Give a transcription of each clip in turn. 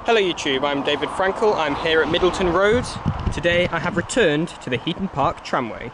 Hello YouTube, I'm David Frankel, I'm here at Middleton Road. Today I have returned to the Heaton Park Tramway.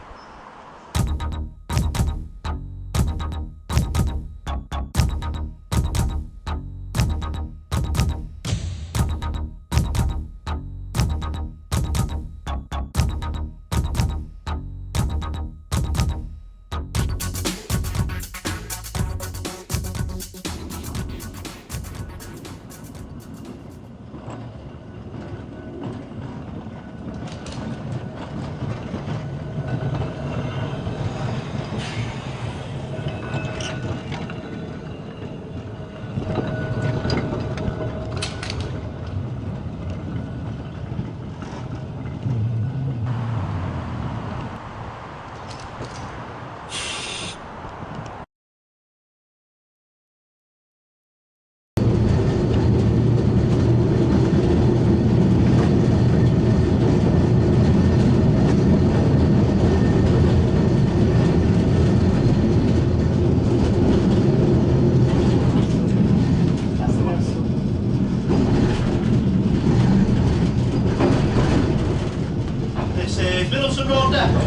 Middleton Road Depot.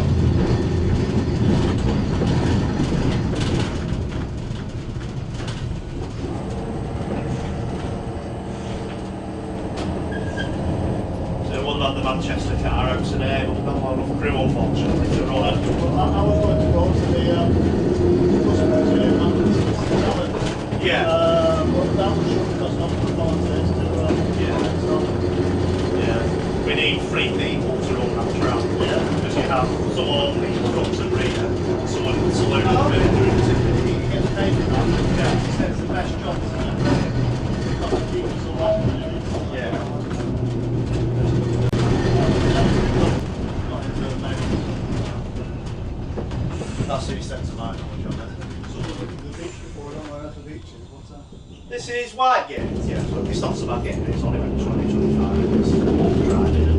So one on the Manchester car out today, but we've got one enough crew unfortunately to run it. Well, I was going to go to the customers in Manchester. Yeah. But that was shut because not the volunteers to Yeah. We need 3 people to run that tram. Yeah. Because you have someone leading front and rear, someone in the saloon and really doing it. You get paid for that. Yeah. It's the best job, isn't it? Because the people so often in it. Yeah. Not into the main. That's the extent of my knowledge on it. So the beach before, I don't know where the beach is. What's that? This is Whitegate. Yeah, so it's not so bad getting it. It's only about 20-25. It's walk driving and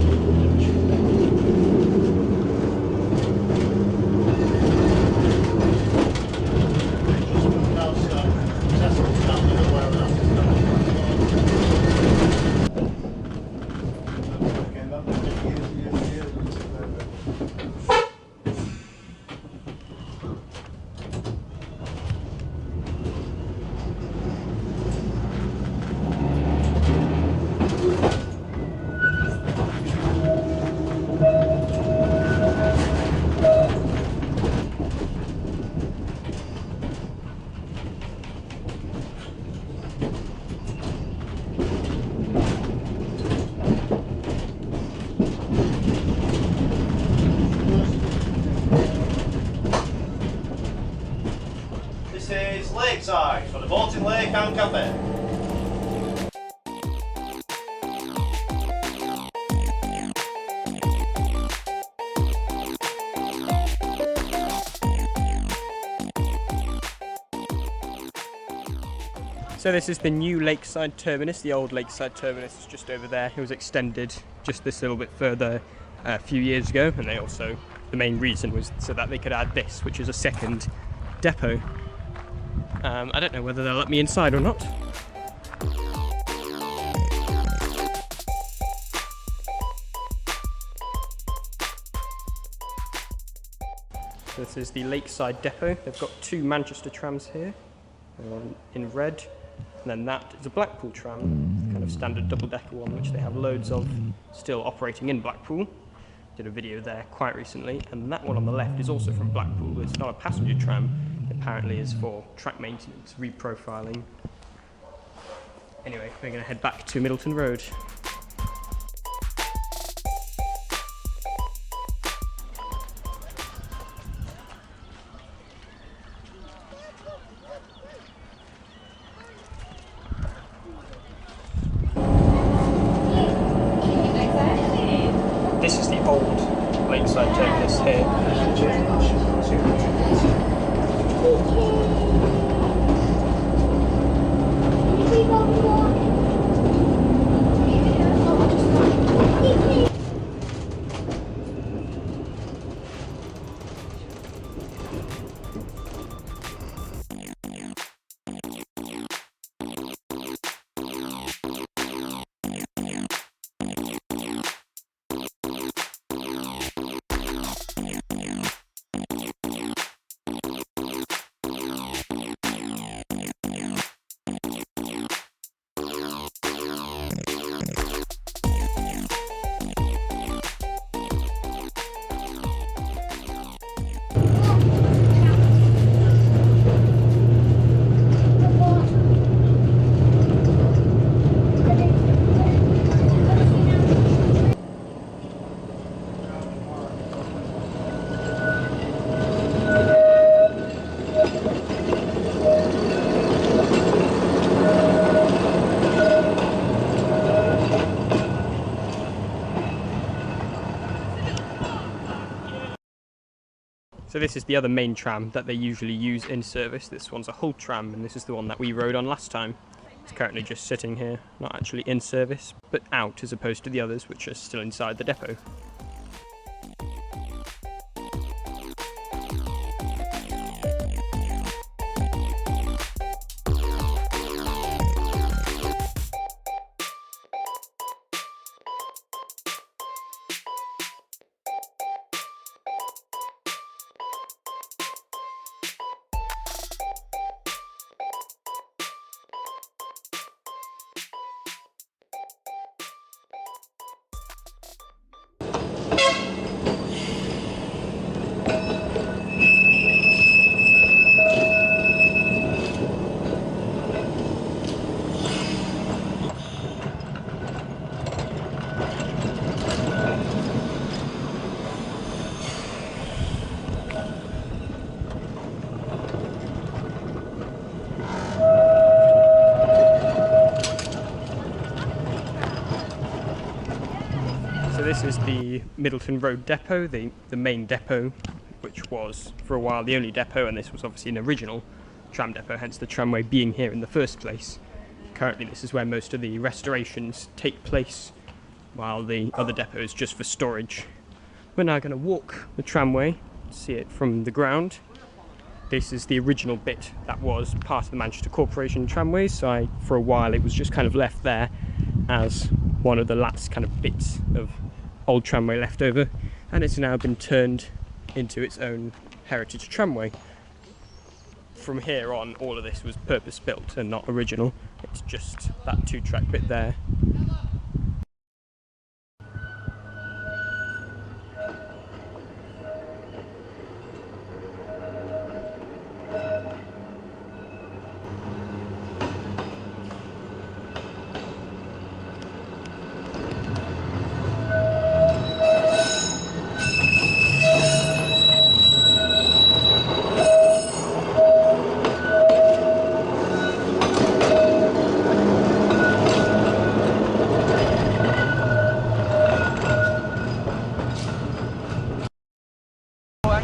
This is Lakeside for the Boating Lake and Cafe. So this is the new Lakeside Terminus. The old Lakeside Terminus is just over there. It was extended just this little bit further a few years ago, and they also, the main reason was so that they could add this, which is a second depot. I don't know whether they'll let me inside or not. This is the Lakeside depot. They've got 2 Manchester trams here, one in red, and then that is a Blackpool tram, kind of standard double-decker one, which they have loads of still operating in Blackpool. Did a video there quite recently, and that one on the left is also from Blackpool. It's not a passenger tram, it apparently is for track maintenance, reprofiling. Anyway, we're going to head back to Middleton Road. This is the old Lakeside Terminus here. So this is the other main tram that they usually use in service. This one's a Hull tram, and this is the one that we rode on last time. It's currently just sitting here, not actually in service, but out as opposed to the others, which are still inside the depot. So this is the Middleton Road depot, the main depot, which was for a while the only depot, and this was obviously an original tram depot, hence the tramway being here in the first place. Currently this is where most of the restorations take place, while the other depot is just for storage. We're now going to walk the tramway, see it from the ground. This is the original bit that was part of the Manchester Corporation tramways, so for a while it was just kind of left there as one of the last kind of bits of old tramway left over, and it's now been turned into its own heritage tramway. From here on, all of this was purpose built and not original. It's just that 2-track bit there.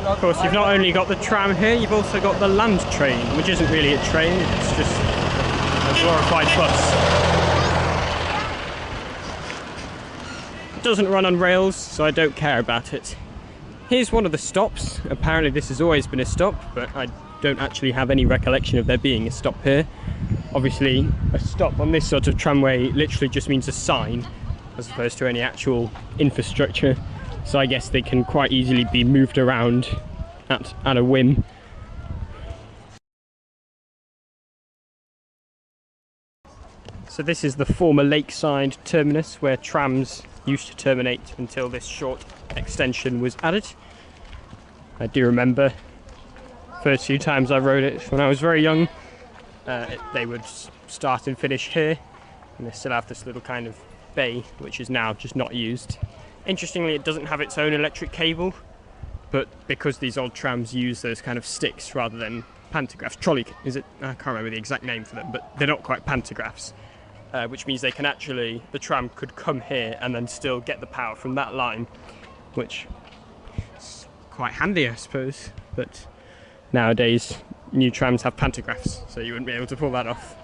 Of course, you've not only got the tram here, you've also got the land train, which isn't really a train, it's just a glorified bus. It doesn't run on rails, so I don't care about it. Here's one of the stops. Apparently this has always been a stop, but I don't actually have any recollection of there being a stop here. Obviously, a stop on this sort of tramway literally just means a sign, as opposed to any actual infrastructure. So I guess they can quite easily be moved around at a whim. So this is the former Lakeside terminus, where trams used to terminate until this short extension was added. I do remember first few times I rode it when I was very young, they would start and finish here, and they still have this little kind of bay which is now just not used. Interestingly, it doesn't have its own electric cable, but because these old trams use those kind of sticks rather than pantographs, trolley, is it? I can't remember the exact name for them, but they're not quite pantographs, which means they can actually, the tram could come here and then still get the power from that line, which is quite handy, I suppose. But nowadays, new trams have pantographs, so you wouldn't be able to pull that off.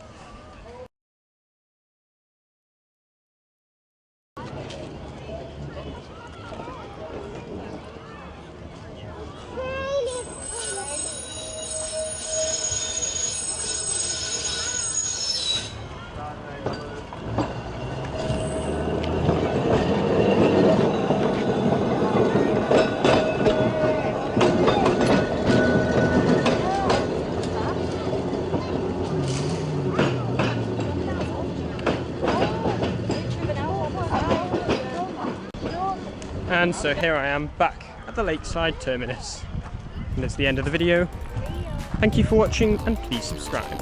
And so here I am back at the Lakeside Terminus. And that's the end of the video. Thank you for watching, and please subscribe.